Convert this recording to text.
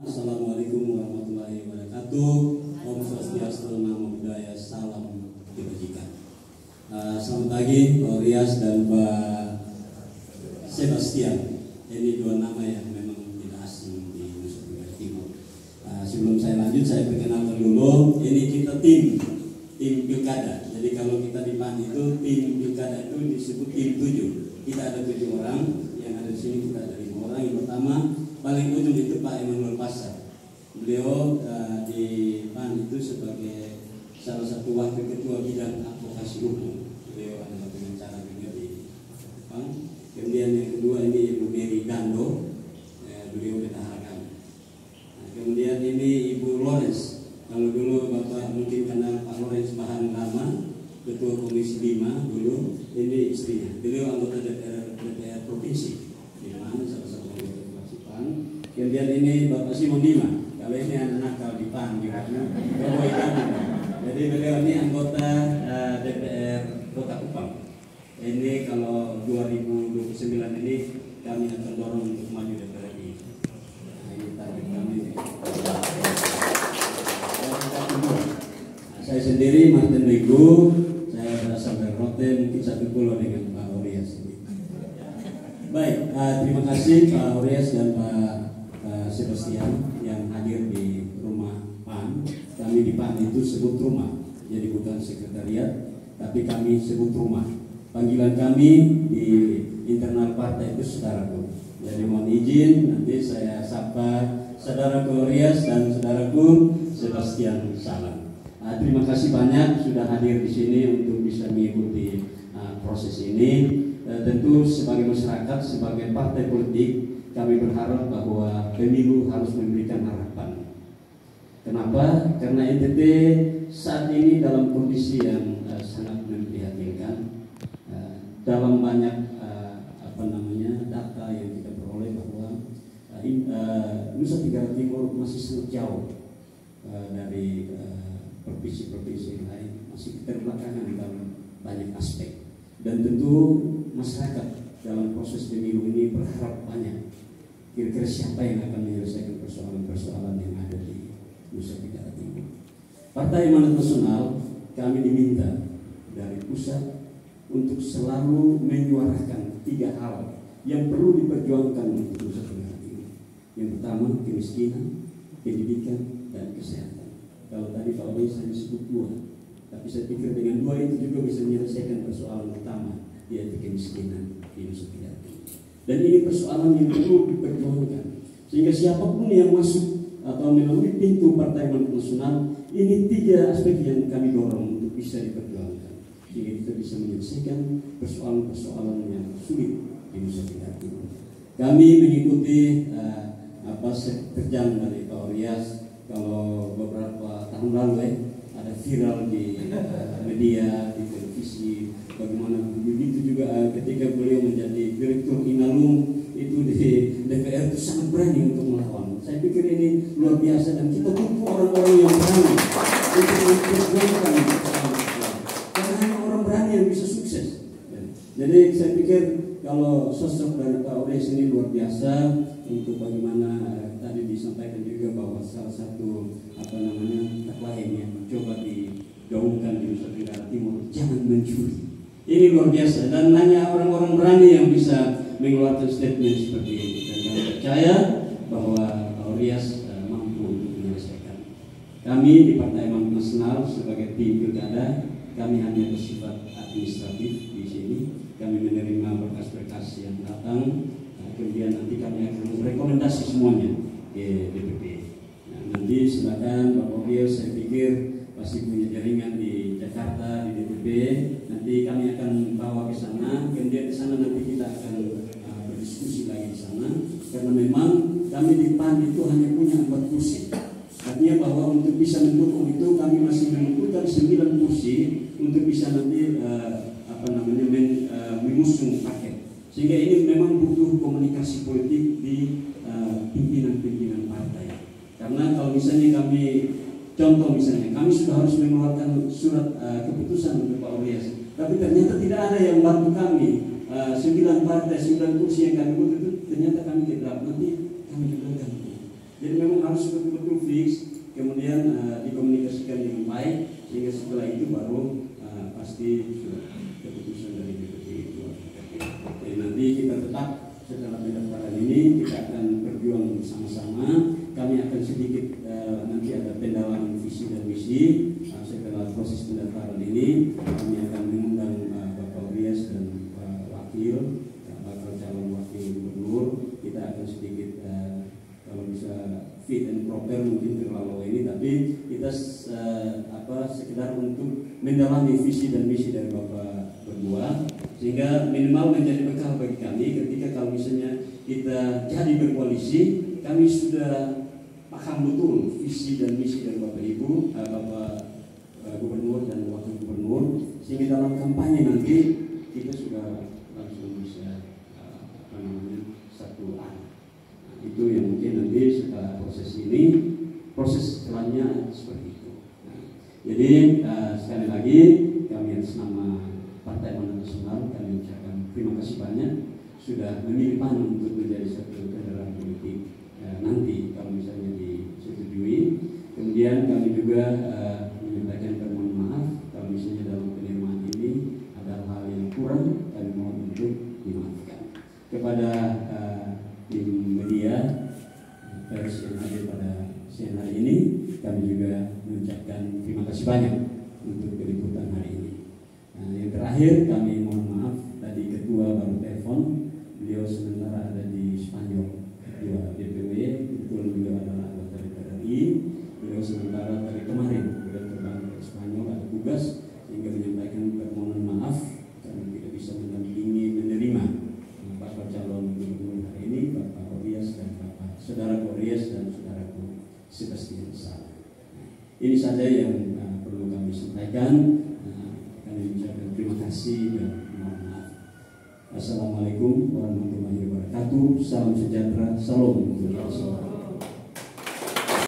Assalamualaikum warahmatullahi wabarakatuh. Om Swastiastu, Namo Buddhaya, salam kebajikan. Selamat pagi Pak Rias dan Pak Sebastian. Ini dua nama yang memang tidak asing di Nusa Tenggara Timur. Sebelum saya lanjut, saya perkenalkan dulu. Ini kita tim pilkada. Jadi kalau kita di PAN itu tim pilkada itu disebut tim 7. Kita ada 7 orang. Yang ada di sini kita ada 5 orang. Yang pertama paling ujung itu Pak Emmanuel Pasar. Beliau di PAN itu sebagai salah satu wakil ketua bidang advokasi hukum. Beliau adalah pengacara juga di PAN. Kemudian yang kedua ini Ibu Mary Dando, beliau bendahara kami. Kemudian ini Ibu Lawrence. Kalau dulu Bapak mungkin kenal Pak Lawrence Bahan Lama, Ketua Komisi 5 dulu. Ini istrinya. Beliau anggota DPR Provinsi. Di mana salah satu kemudian ini Bapak Simon Dima, kalau ini anak nakal di PAN juga, jadi beliau ini anggota DPR Kota Kupang. Ini kalau 2029 ini kami akan dorong untuk maju DPR RI. Nah, ini target kami. Saya sendiri Martin Wigu, saya berasal dari Rote, mungkin satu pulau dengan Pak Orias. Baik, terima kasih Pak Orias dan Pak Sebastian yang hadir di rumah PAN. Kami di PAN itu sebut rumah, jadi bukan sekretariat, tapi kami sebut rumah. Panggilan kami di internal partai itu saudaraku. Jadi mohon izin nanti saya sapa saudaraku Rias dan saudaraku Sebastian Salam. Terima kasih banyak sudah hadir di sini untuk bisa mengikuti proses ini. Tentu sebagai masyarakat, sebagai partai politik, kami berharap bahwa pemilu harus memberikan harapan. Kenapa? Karena NTT saat ini dalam kondisi yang sangat memprihatinkan. Dalam banyak data yang kita peroleh bahwa Nusa Tenggara Timur masih sangat jauh dari provinsi-provinsi lain, masih keterbelakangan dalam banyak aspek. Dan tentu masyarakat dalam proses pemilu ini berharap banyak. Kira-kira siapa yang akan menyelesaikan persoalan-persoalan yang ada di Nusa Tenggara Timur. Partai Amanat Nasional kami diminta dari pusat untuk selalu menyuarakan 3 hal yang perlu diperjuangkan untuk Nusa Tenggara Timur. Yang pertama kemiskinan, pendidikan, dan kesehatan. Kalau tadi Pak Wai saya sebut 2, tapi saya pikir dengan 2 itu juga bisa menyelesaikan persoalan utama, yaitu kemiskinan di Nusa Tenggara Timur. Dan ini persoalan yang perlu diperjuangkan. Sehingga siapapun yang masuk atau melalui pintu Partai Amanat Nasional, ini 3 aspek yang kami dorong untuk bisa diperjuangkan. Sehingga kita bisa menyelesaikan persoalan-persoalan yang sulit di Nusa Tenggara Timur. Kami mengikuti terjang dari Pak Orias. Kalau beberapa tahun lalu ada viral di media, di televisi, bagaimana begitu juga ketika beliau menjadi direktur Inalum itu di DPR itu sangat berani untuk melawan. Saya pikir ini luar biasa dan kita butuh orang-orang yang berani untuk memperjuangkan karena hanya orang berani yang bisa sukses. Jadi saya pikir kalau sosok dari Pak Orias ini luar biasa untuk bagaimana tadi disampaikan juga bahwa salah satu lain yang mencoba digaungkan di Nusa Tenggara Timur, jangan mencuri. Ini luar biasa dan hanya orang-orang berani yang bisa mengeluarkan statement seperti ini. Dan kami percaya bahwa Orias mampu untuk menyelesaikan. Kami di Partai Amanat Nasional sebagai tim pilkada, kami hanya bersifat administratif di sini. Kami menerima berkas-berkas yang datang, kemudian nanti kami akan merekomendasi semuanya ke DPP. Nanti silakan Bapak Orias, saya pikir pasti punya jaringan di Jakarta, di DPP. Nanti kami akan bawa ke sana, kemudian di sana nanti kita akan berdiskusi lagi di sana. Karena memang kami di PAN itu hanya punya 4 kursi. Artinya bahwa untuk bisa mendukung itu kami masih membutuhkan 9 kursi untuk bisa nanti mengusung paket. Sehingga ini memang butuh komunikasi politik di pimpinan-pimpinan partai. Karena kalau misalnya kami sudah harus mengeluarkan surat keputusan untuk Pak Orias, tapi ternyata tidak ada yang bantu kami. 9 partai, 9 kursi yang kami butuh itu ternyata kami tidak, nanti kami juga ganti. Jadi memang harus betul-betul fix, kemudian dikomunikasikan dengan baik, sehingga setelah itu baru pasti keputusan dari DPP itu. Jadi nanti kita tetap setelah pendaftaran ini kita akan berjuang bersama-sama. Kami akan sedikit nanti ada pendalaman visi dan misi. Setelah proses pendaftaran ini kami akan mengundang Bapak Orias dan Wakil bakal calon wakil gubernur. Kita akan sedikit kalau bisa fit and proper mungkin terlalu ini, tapi kita sekedar untuk mendalami visi dan misi dari Bapak berdua, sehingga minimal menjadi bekal bagi kami ketika kalau misalnya kita jadi berkoalisi, kami sudah paham betul visi dan misi dari Bapak Ibu, Bapak Gubernur dan Wakil Gubernur, sehingga dalam kampanye nanti kita sudah langsung bisa satu arah. Itu yang mungkin nanti setelah proses ini, proses setelahnya seperti itu. Jadi sekali lagi kami atas nama Partai Amanat Nasional kami ucapkan terima kasih banyak sudah memilih PAN untuk menjadi satu kendaraan politik nanti kalau misalnya disetujui. Kemudian kami juga menyampaikan permohonan maaf kalau misalnya dalam penerimaan ini ada hal yang kurang, kami mohon untuk dimaafkan. Kepada tim media pers yang hadir pada siang hari ini, kami juga mengucapkan terima kasih banyak untuk peliputan hari ini. Yang terakhir kami mohon maaf, tadi ketua baru telepon, beliau sementara ada di Spanyol, ketua DPW, kebetulan beliau adalah anggota DPR RI, beliau sementara dari kemarin beliau terbang ke Spanyol, ada tugas, sehingga menyampaikan permohonan maaf karena tidak bisa menerima Bapak calon gubernur hari ini, Bapak Orias dan Bapak Saudara Orias dan Saudara Sebastian Salah. Ini saja yang perlu kami sampaikan. Kami ucapkan terima kasih dan mohon maaf. Assalamualaikum warahmatullahi wabarakatuh. Salam sejahtera. Salam.